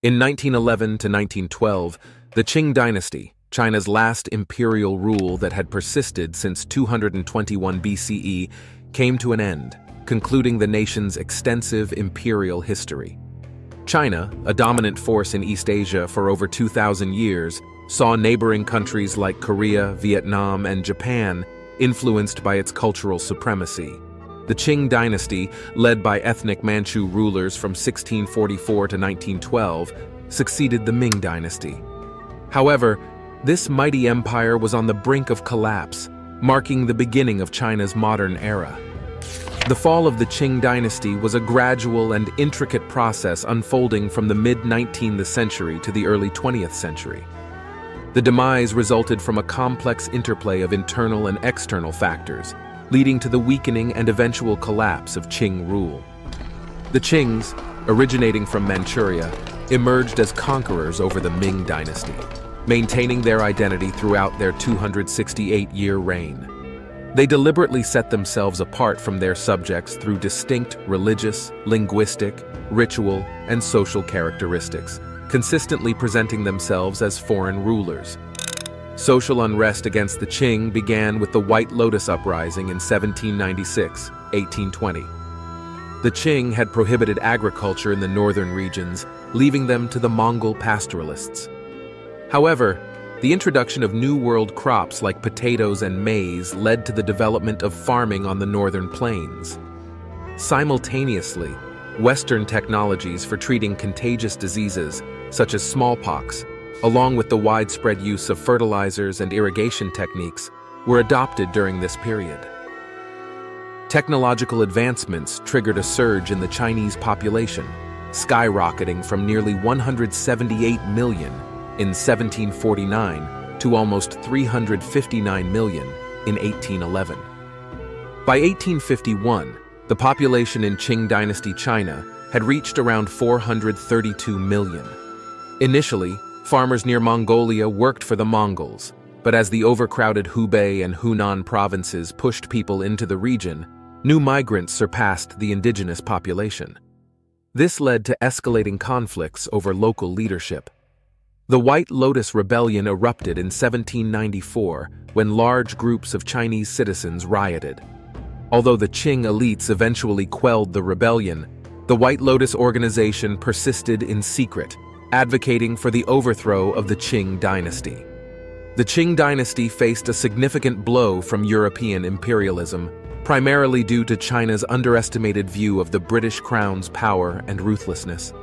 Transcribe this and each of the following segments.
In 1911 to 1912, the Qing dynasty, China's last imperial rule that had persisted since 221 BCE, came to an end, concluding the nation's extensive imperial history. China, a dominant force in East Asia for over 2,000 years, saw neighboring countries like Korea, Vietnam, and Japan influenced by its cultural supremacy. The Qing dynasty, led by ethnic Manchu rulers from 1644 to 1912, succeeded the Ming dynasty. However, this mighty empire was on the brink of collapse, marking the beginning of China's modern era. The fall of the Qing dynasty was a gradual and intricate process unfolding from the mid-19th century to the early 20th century. The demise resulted from a complex interplay of internal and external factors, leading to the weakening and eventual collapse of Qing rule. The Qings, originating from Manchuria, emerged as conquerors over the Ming dynasty, maintaining their identity throughout their 268-year reign. They deliberately set themselves apart from their subjects through distinct religious, linguistic, ritual, and social characteristics, consistently presenting themselves as foreign rulers. Social unrest against the Qing began with the White Lotus Uprising in 1796-1820. The Qing had prohibited agriculture in the northern regions, leaving them to the Mongol pastoralists. However, the introduction of New World crops like potatoes and maize led to the development of farming on the northern plains. Simultaneously, Western technologies for treating contagious diseases, such as smallpox, along with the widespread use of fertilizers and irrigation techniques, were adopted during this period. Technological advancements triggered a surge in the Chinese population, skyrocketing from nearly 178 million in 1749 to almost 359 million in 1811. By 1851, the population in Qing dynasty China had reached around 432 million. Initially, farmers near Mongolia worked for the Mongols, but as the overcrowded Hubei and Hunan provinces pushed people into the region, new migrants surpassed the indigenous population. This led to escalating conflicts over local leadership. The White Lotus Rebellion erupted in 1794 when large groups of Chinese citizens rioted. Although the Qing elites eventually quelled the rebellion, the White Lotus organization persisted in secret, advocating for the overthrow of the Qing dynasty. The Qing dynasty faced a significant blow from European imperialism, primarily due to China's underestimated view of the British Crown's power and ruthlessness.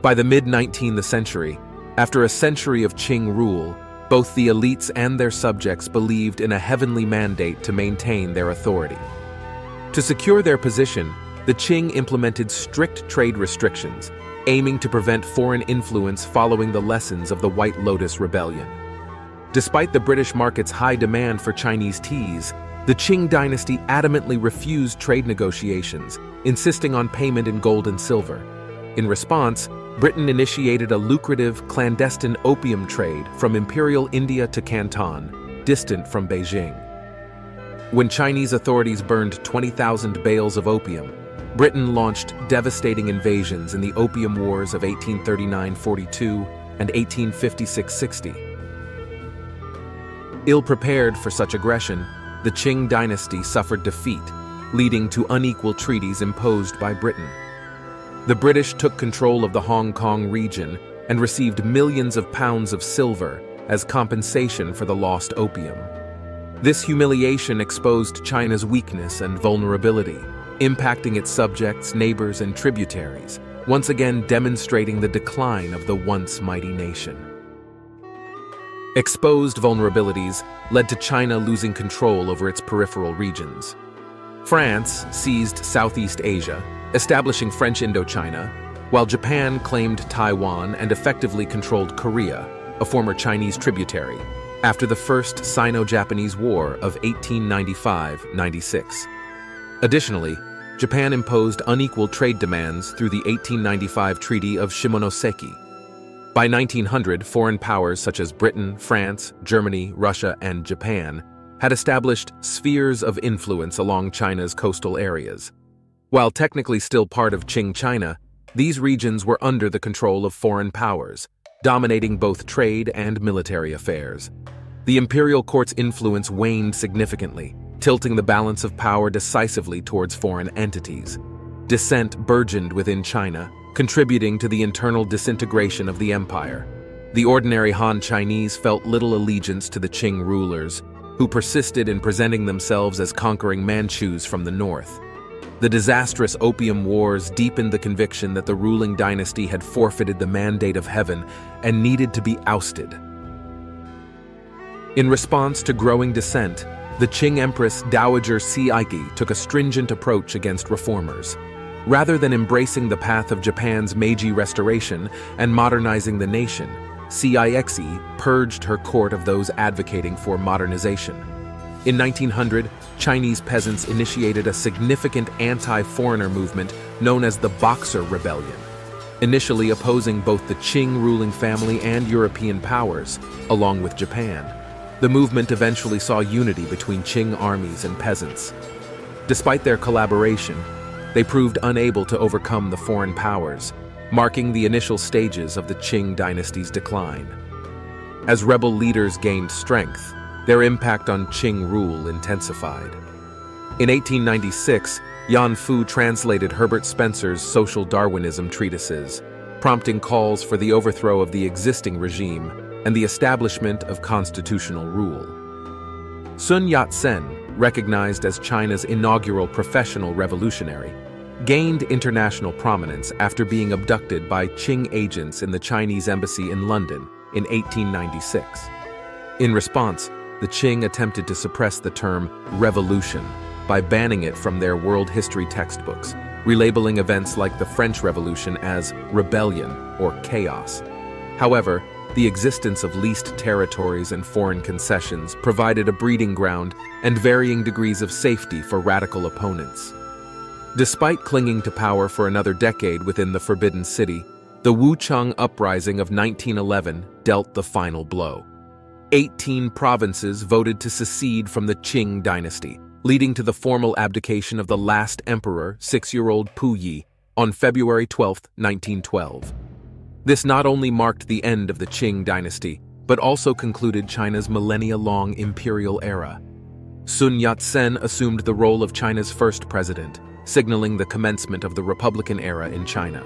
By the mid-19th century, after a century of Qing rule, both the elites and their subjects believed in a heavenly mandate to maintain their authority. To secure their position, the Qing implemented strict trade restrictions, aiming to prevent foreign influence following the lessons of the White Lotus Rebellion. Despite the British market's high demand for Chinese teas, the Qing dynasty adamantly refused trade negotiations, insisting on payment in gold and silver. In response, Britain initiated a lucrative, clandestine opium trade from Imperial India to Canton, distant from Beijing. When Chinese authorities burned 20,000 bales of opium, Britain launched devastating invasions in the Opium Wars of 1839-42 and 1856-60. Ill-prepared for such aggression, the Qing dynasty suffered defeat, leading to unequal treaties imposed by Britain. The British took control of the Hong Kong region and received millions of pounds of silver as compensation for the lost opium. This humiliation exposed China's weakness and vulnerability, impacting its subjects, neighbors, and tributaries, once again demonstrating the decline of the once mighty nation. Exposed vulnerabilities led to China losing control over its peripheral regions. France seized Southeast Asia, establishing French Indochina, while Japan claimed Taiwan and effectively controlled Korea, a former Chinese tributary, after the First Sino-Japanese War of 1895-96. Additionally, Japan imposed unequal trade demands through the 1895 Treaty of Shimonoseki. By 1900, foreign powers such as Britain, France, Germany, Russia, and Japan had established spheres of influence along China's coastal areas. While technically still part of Qing China, These regions were under the control of foreign powers, dominating both trade and military affairs. The imperial court's influence waned significantly, tilting the balance of power decisively towards foreign entities. Dissent burgeoned within China, contributing to the internal disintegration of the empire. The ordinary Han Chinese felt little allegiance to the Qing rulers, who persisted in presenting themselves as conquering Manchus from the north. The disastrous Opium Wars deepened the conviction that the ruling dynasty had forfeited the mandate of heaven and needed to be ousted. In response to growing dissent, the Qing Empress Dowager Cixi took a stringent approach against reformers. Rather than embracing the path of Japan's Meiji Restoration and modernizing the nation, Cixi purged her court of those advocating for modernization. In 1900, Chinese peasants initiated a significant anti-foreigner movement known as the Boxer Rebellion, initially opposing both the Qing ruling family and European powers, along with Japan. The movement eventually saw unity between Qing armies and peasants. Despite their collaboration, they proved unable to overcome the foreign powers, marking the initial stages of the Qing dynasty's decline. As rebel leaders gained strength, their impact on Qing rule intensified. In 1896, Yan Fu translated Herbert Spencer's social Darwinism treatises, prompting calls for the overthrow of the existing regime and the establishment of constitutional rule. Sun Yat-Sen, recognized as China's inaugural professional revolutionary, gained international prominence after being abducted by Qing agents in the Chinese embassy in London in 1896. In response, the Qing attempted to suppress the term revolution by banning it from their world history textbooks, relabeling events like the French Revolution as rebellion or chaos. However, the existence of leased territories and foreign concessions provided a breeding ground and varying degrees of safety for radical opponents. Despite clinging to power for another decade within the Forbidden City, the Wuchang Uprising of 1911 dealt the final blow. 18 provinces voted to secede from the Qing dynasty, leading to the formal abdication of the last emperor, 6-year-old Puyi, on February 12, 1912. This not only marked the end of the Qing dynasty, but also concluded China's millennia-long imperial era. Sun Yat-Sen assumed the role of China's first president, signaling the commencement of the Republican era in China.